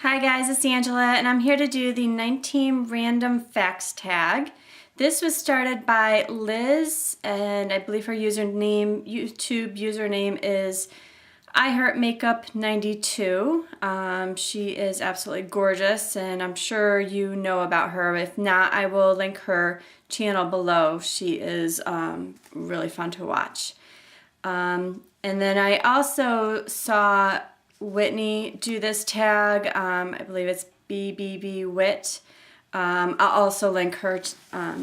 Hi guys, it's Angela and I'm here to do the 19 random facts tag. This was started by Liz and I believe her YouTube username is iHeartMakeup92. She is absolutely gorgeous and I'm sure you know about her. If not, I will link her channel below. She is really fun to watch. And then I also saw Whitney do this tag. I believe it's BBB Wit. I'll also link her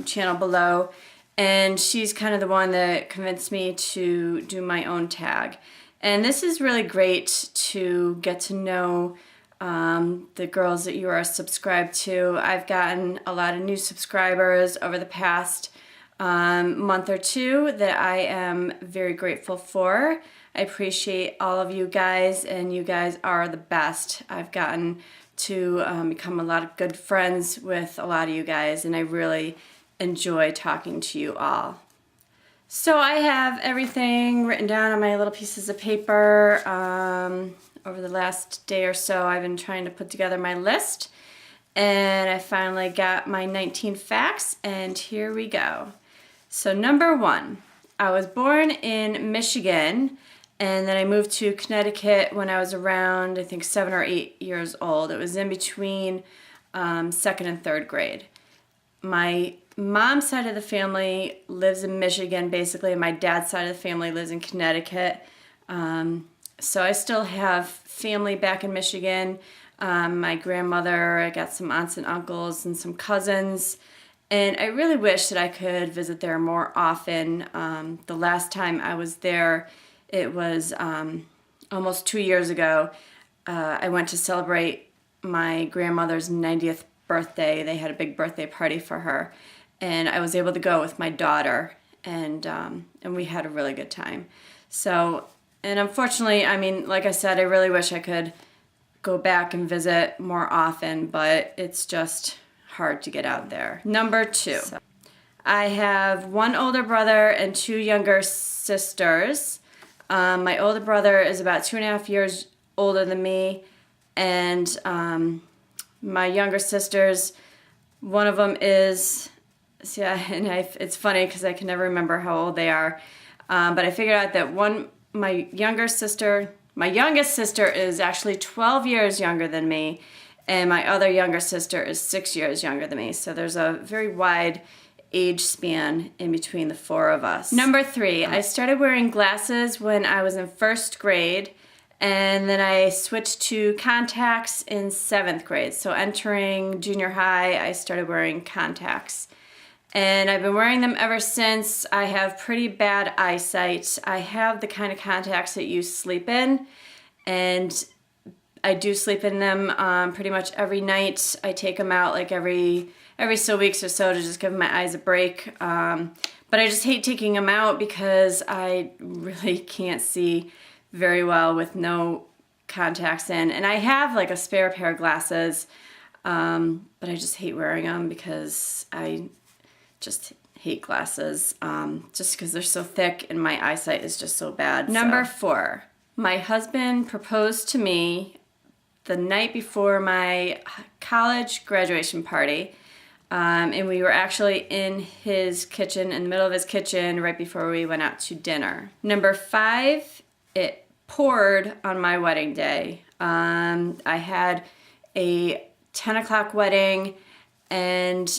channel below. And she's kind of the one that convinced me to do my own tag. And this is really great to get to know the girls that you are subscribed to. I've gotten a lot of new subscribers over the past month or two that I am very grateful for. I appreciate all of you guys, and you guys are the best. I've gotten to become a lot of good friends with a lot of you guys, and I really enjoy talking to you all. So I have everything written down on my little pieces of paper. Over the last day or so, I've been trying to put together my list, and I finally got my 19 facts, and here we go. So number 1, I was born in Michigan, and then I moved to Connecticut when I was around, I think, 7 or 8 years old. It was in between 2nd and 3rd grade. My mom's side of the family lives in Michigan, basically, and my dad's side of the family lives in Connecticut. So I still have family back in Michigan. My grandmother, I got some aunts and uncles and some cousins. And I really wish that I could visit there more often. The last time I was there, it was almost 2 years ago. I went to celebrate my grandmother's 90th birthday. They had a big birthday party for her. And I was able to go with my daughter. And we had a really good time. So, and unfortunately, I mean, like I said, I really wish I could go back and visit more often. But it's just hard to get out there. Number 2. So, I have one older brother and 2 younger sisters. My older brother is about 2.5 years older than me, and my younger sisters, one of them is, it's funny because I can never remember how old they are, but I figured out that my youngest sister is actually 12 years younger than me, and my other younger sister is 6 years younger than me, so there's a very wide age span in between the 4 of us. Number 3, I started wearing glasses when I was in 1st grade, and then I switched to contacts in 7th grade. So entering junior high, I started wearing contacts. And I've been wearing them ever since. I have pretty bad eyesight. I have the kind of contacts that you sleep in, and I do sleep in them pretty much every night. I take them out like every so weeks or so to just give my eyes a break. But I just hate taking them out because I really can't see very well with no contacts in. And I have like a spare pair of glasses, but I just hate wearing them because I just hate glasses just because they're so thick and my eyesight is just so bad. Number 4, my husband proposed to me the night before my college graduation party. And we were actually in his kitchen, in the middle of his kitchen, right before we went out to dinner. Number 5, it poured on my wedding day. I had a 10 o'clock wedding, and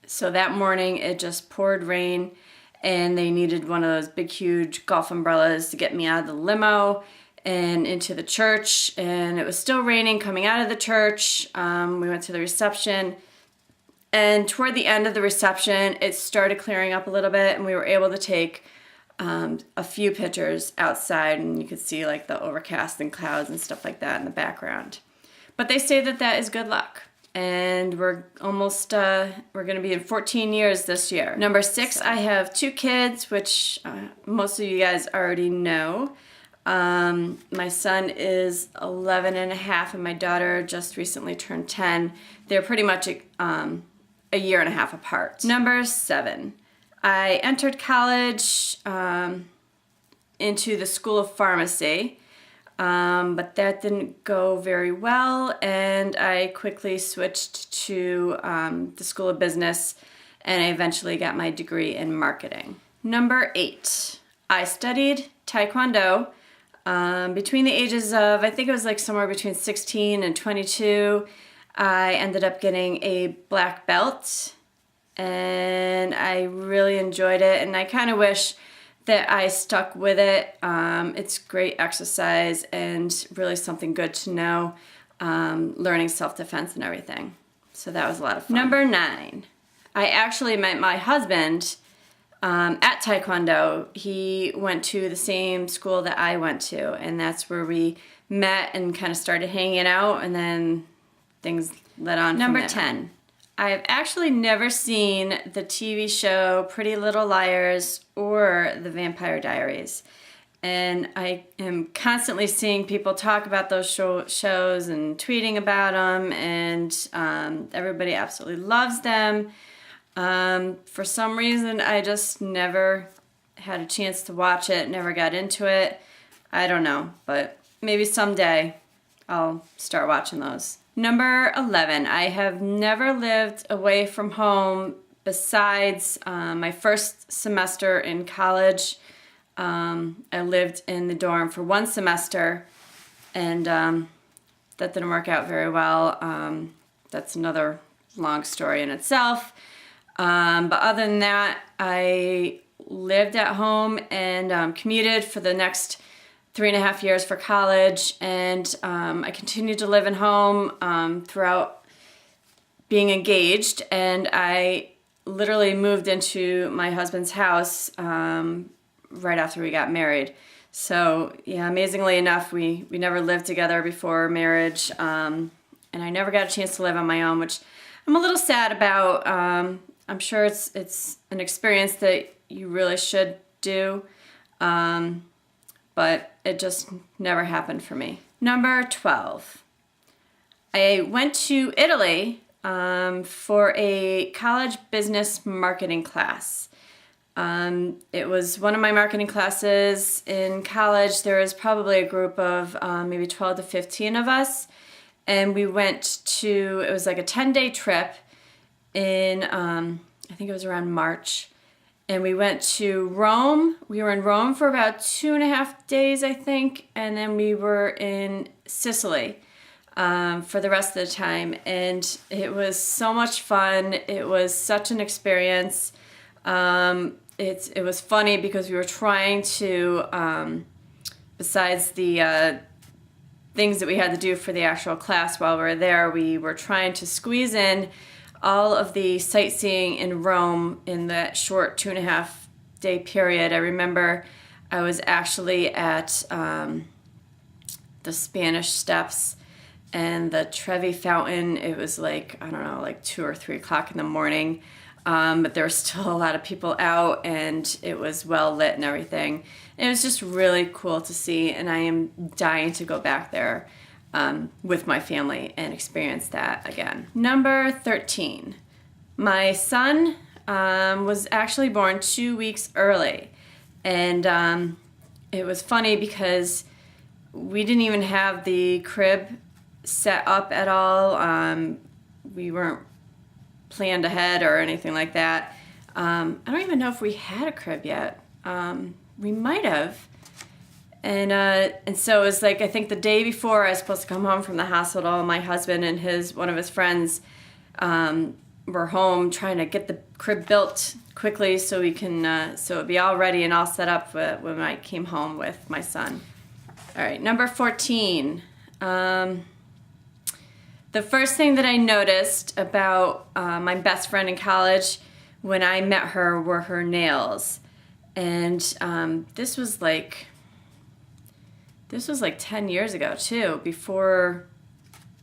so that morning it just poured rain, and they needed one of those big, huge golf umbrellas to get me out of the limo and into the church, and it was still raining coming out of the church. We went to the reception, and toward the end of the reception, it started clearing up a little bit, and we were able to take a few pictures outside, and you could see like the overcast and clouds and stuff like that in the background. But they say that that is good luck, and we're almost, we're going to be in 14 years this year. Number 6, I have 2 kids, which most of you guys already know. My son is 11 and a half, and my daughter just recently turned 10. They're pretty much a year and a half apart. Number 7, I entered college into the School of Pharmacy. but that didn't go very well, and I quickly switched to the School of Business, and I eventually got my degree in marketing. Number 8, I studied Taekwondo between the ages of, I think it was like somewhere between 16 and 22. I ended up getting a black belt, and I really enjoyed it, and I kind of wish that I stuck with it. It's great exercise and really something good to know, learning self-defense and everything. So that was a lot of fun. Number 9, I actually met my husband at Taekwondo. He went to the same school that I went to, and that's where we met and kind of started hanging out, and then things led on. Number 10, I have actually never seen the TV show Pretty Little Liars or The Vampire Diaries. And I am constantly seeing people talk about those shows and tweeting about them, and everybody absolutely loves them. For some reason, I just never had a chance to watch it, never got into it. I don't know, but maybe someday I'll start watching those. Number 11, I have never lived away from home besides my first semester in college. I lived in the dorm for 1 semester, and that didn't work out very well. That's another long story in itself. But other than that, I lived at home and commuted for the next 3.5 years for college, and I continued to live at home throughout being engaged, and I literally moved into my husband's house right after we got married. So yeah, amazingly enough, we never lived together before marriage, and I never got a chance to live on my own, which I'm a little sad about. I'm sure it's an experience that you really should do, but it just never happened for me. Number 12, I went to Italy for a college business marketing class. It was one of my marketing classes in college. There was probably a group of maybe 12 to 15 of us, and we went to, it was like a 10-day trip in, I think it was around March. And we went to Rome. We were in Rome for about 2.5 days, I think. And then we were in Sicily for the rest of the time. And it was so much fun. It was such an experience. It was funny because we were trying to, besides the things that we had to do for the actual class while we were there, we were trying to squeeze in all of the sightseeing in Rome in that short 2.5 day period. I remember I was actually at the Spanish Steps and the Trevi Fountain. It was like, I don't know, like 2 or 3 o'clock in the morning, but there were still a lot of people out, and it was well lit and everything. And it was just really cool to see, and I am dying to go back there with my family and experience that again. Number 13, my son was actually born 2 weeks early, and it was funny because we didn't even have the crib set up at all. We weren't planned ahead or anything like that. I don't even know if we had a crib yet. We might have. And so it was like, I think the day before I was supposed to come home from the hospital, my husband and one of his friends were home trying to get the crib built quickly so we can, so it'd be all ready and all set up when I came home with my son. All right, number 14. The first thing that I noticed about my best friend in college when I met her were her nails. And this was like 10 years ago too, before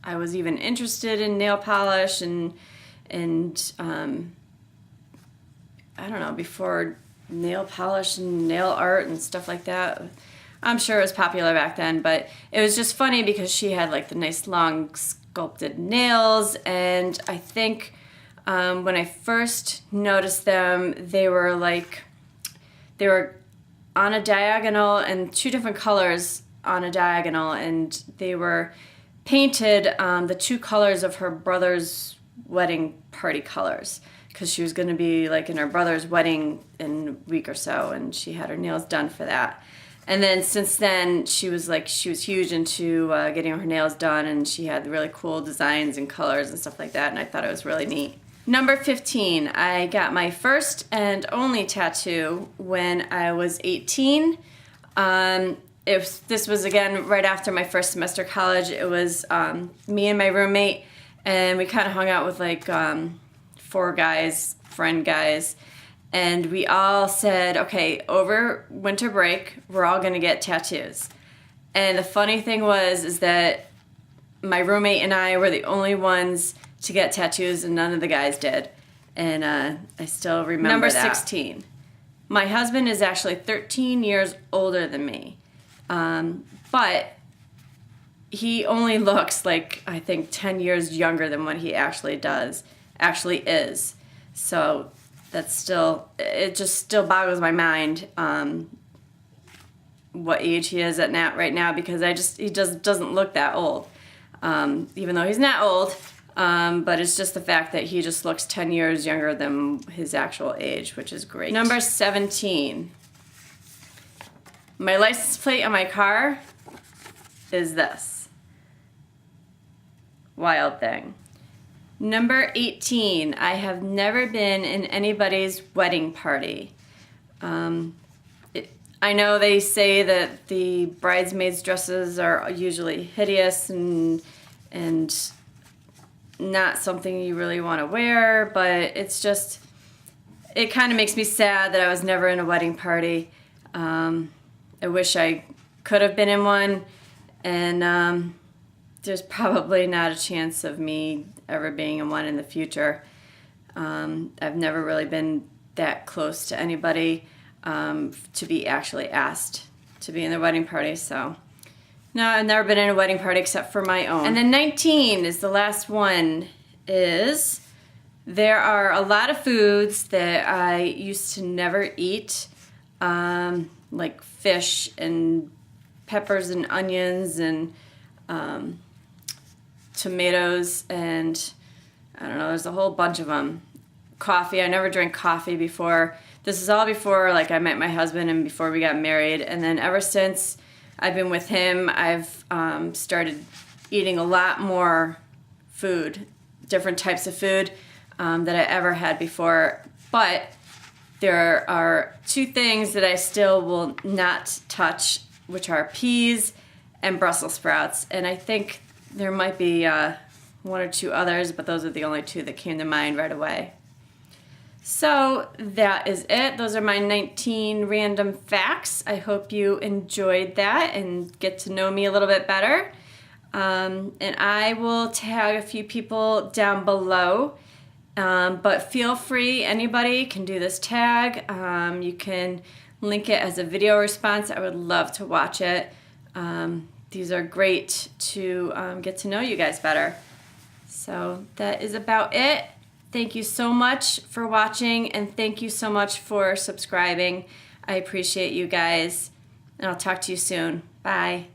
I was even interested in nail polish and I don't know, before nail polish and nail art and stuff like that. I'm sure it was popular back then, but it was just funny because she had like the nice long sculpted nails, and I think when I first noticed them, they were on a diagonal and 2 different colors on a diagonal, and they were painted the two colors of her brother's wedding party colors, because she was going to be like in her brother's wedding in a week or so, and she had her nails done for that. And then since then, she was huge into getting her nails done, and she had really cool designs and colors and stuff like that, and I thought it was really neat. Number 15, I got my first and only tattoo when I was 18. This was, again, right after my first semester of college. It was me and my roommate, and we kind of hung out with like 4 guys, friend guys, and we all said, okay, over winter break, we're all gonna get tattoos. And the funny thing is that my roommate and I were the only ones to get tattoos, and none of the guys did. And I still remember Number that. 16. My husband is actually 13 years older than me. But he only looks like, I think, 10 years younger than what he actually is. So that's still, it just still boggles my mind what age he is right now, because he just doesn't look that old. Even though he's not old, but it's just the fact that he just looks 10 years younger than his actual age, which is great. Number 17. My license plate on my car is this. Wild thing. Number 18. I have never been in anybody's wedding party. I know they say that the bridesmaids' dresses are usually hideous and not something you really want to wear, but it's just, it kind of makes me sad that I was never in a wedding party. I wish I could have been in one, and there's probably not a chance of me ever being in one in the future. I've never really been that close to anybody to be actually asked to be in the wedding party, so no, I've never been in a wedding party except for my own. And then 19 is the last one. There are a lot of foods that I used to never eat, like fish and peppers and onions and tomatoes, and I don't know, there's a whole bunch of them. Coffee, I never drank coffee before. This is all before like I met my husband and before we got married, and then ever since I've been with him, I've started eating a lot more food, different types of food that I ever had before. But there are 2 things that I still will not touch, which are peas and Brussels sprouts. And I think there might be 1 or 2 others, but those are the only 2 that came to mind right away. So that is it. Those are my 19 random facts. I hope you enjoyed that and get to know me a little bit better. And I will tag a few people down below. But feel free, anybody can do this tag. You can link it as a video response. I would love to watch it. These are great to get to know you guys better. So that is about it. Thank you so much for watching, and thank you so much for subscribing. I appreciate you guys, and I'll talk to you soon. Bye.